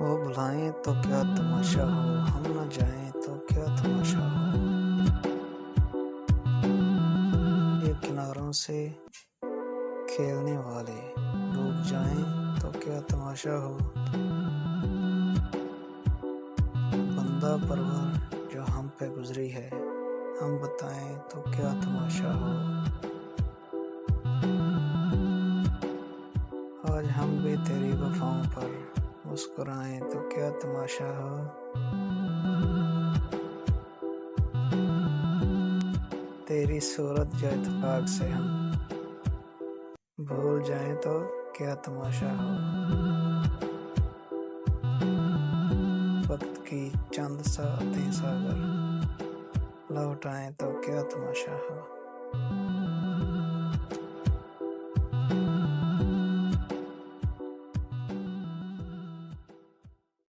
वो बुलाएं तो क्या तमाशा हो, हम न जाएं तो क्या तमाशा हो। ये किनारों से खेलने वाले डूब जाएं तो क्या तमाशा हो। बंदा परवर जो हम पे गुजरी है, हम बताएं तो क्या तमाशा हो। आज हम भी तेरी वफाओं पर मुस्कुराएं तो क्या तमाशा हो। तेरी सूरत जो इत्तेफाक से हम भूल जाएं तो क्या तमाशा हो। वक्त की चंद सातें सागर लौट आएं तो क्या तमाशा हो।